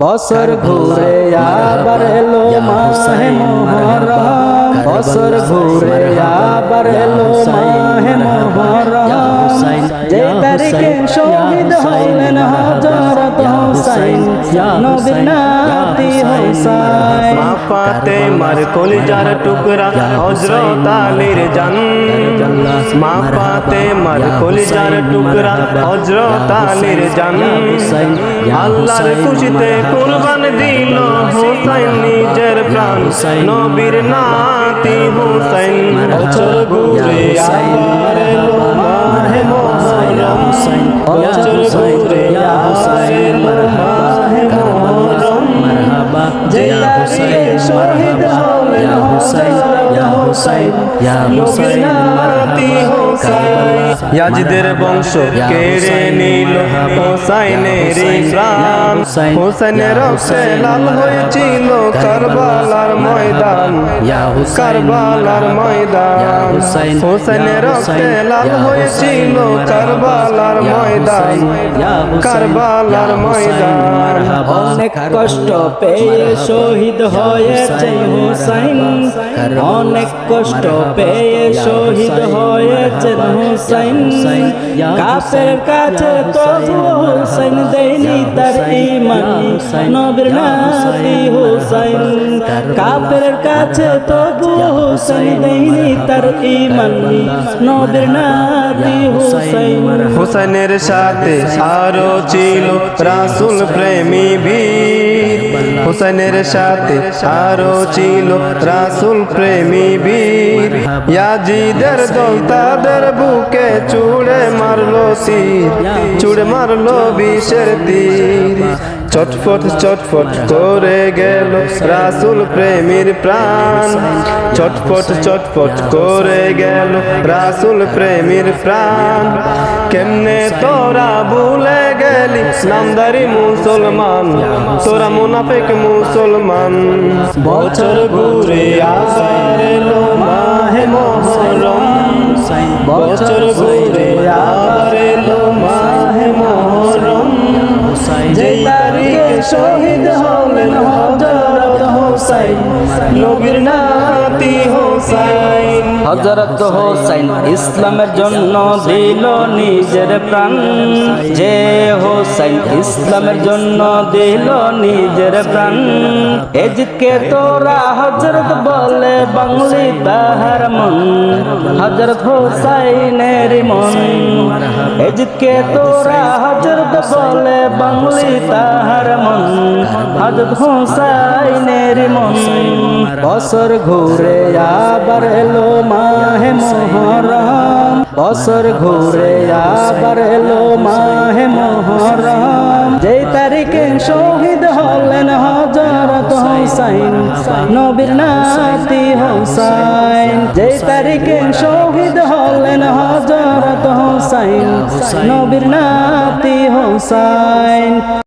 বছর ঘুরে আবার এলো মাহে মুহররম, বছর ঘুরে আবার এলো মাহে মুহররম, যে তারিখে শহীদ হলেন হযরত হুসাইন, নবীর নাতি হুসাইন। মা ফাতেমার কলিজার টুকরা হযরত আলীর জান, মা ফাতেমার কলিজার টুকরা হযরত আলীর জান। আল্লাহর খুশিতে কুরবান দিল হুসাইন নিজের প্রাণ, নবীর নাতি হুসাইন। বছর ঘুরে আবার এলো মাহে মুহররম, বছর ঘুরে আবার এলো মাহে মুহররম, যে তারিখে শহীদ হলেন হযরত হুসাইন, নবীর নাতি হুসাইন। ইয়াজিদের বংশ কেড়ে নিল হুসাইনের প্রাণ, হুসাইনের রক্তে লাল হয়েছিল কারবালার ময়দান, কারবালার ময়দান। হুসাইনের রক্তে লাল হয়েছিল কারবালার ময়দান, কারবালার ময়দান। অনেক কষ্ট পেয়ে শহীদ হয়েছেন হুসাইন, অনেক কষ্ট পেয়ে শহীদ হয়েছেন হুসাইন। কাফের কাছে তবু হুসাইন দেয়নি তার ঈমান, নবীর নাতি হুসাইন। কাফের কাছে তবু হুসাইন দেয়নি তার ঈমান, নবীর নাতি হুসাইন। হুসাইনের সাথে আরো ছিল রাসূল প্রেমী বীর, হুসাইনের সাথে আরো ছিল রাসূল প্রেমী বীর। ইয়াজিদের দল তাদের বুকে ছুঁড়ে মারলো তীর, ছুঁড়ে মারলো বিষের তীর। চটফট চটফট করে গেল রাসূল প্রেমীর প্রাণ, চটফট চটফট করে গেল রাসূল প্রেমীর প্রাণ। কেমনে তোরা ভুলে গেলি নামদারি মুসলমান, তোরা মুনাফিক মুসলমান। বছর ঘুরে আবার এলো মাহে মুহররম, বছর ঘুরে আবার এলো মাহে মুহররম, যে তারিখে শহীদ হলেন হযরত হুসাইন, নবীর নাতি হুসাইন। হযরত হুসাইন ইসলামের জন্য দিল নিজের প্রাণ, যে হুসাইন ইসলামের জন্য দিল নিজের প্রাণ। এজিদকে তোরা হযরত বলে বাঙালি তাহার মন, হযরত হুসাইনের মন। এজিদকে তোরা হযরত বলে বাঙালি তাহার মন, হযরত হুসাইনের মন। বছর ঘুরে আবার এলো মাহে মুহররম, বছর ঘুরে আবার এলো মাহে মুহররম, যে তারিখে শহীদ হলেন হযরত হুসাইন, নবীর নাতি হুসাইন। যে তারিখে শহীদ হলেন হযরত হুসাইন, নবীর নাতি হুসাইন।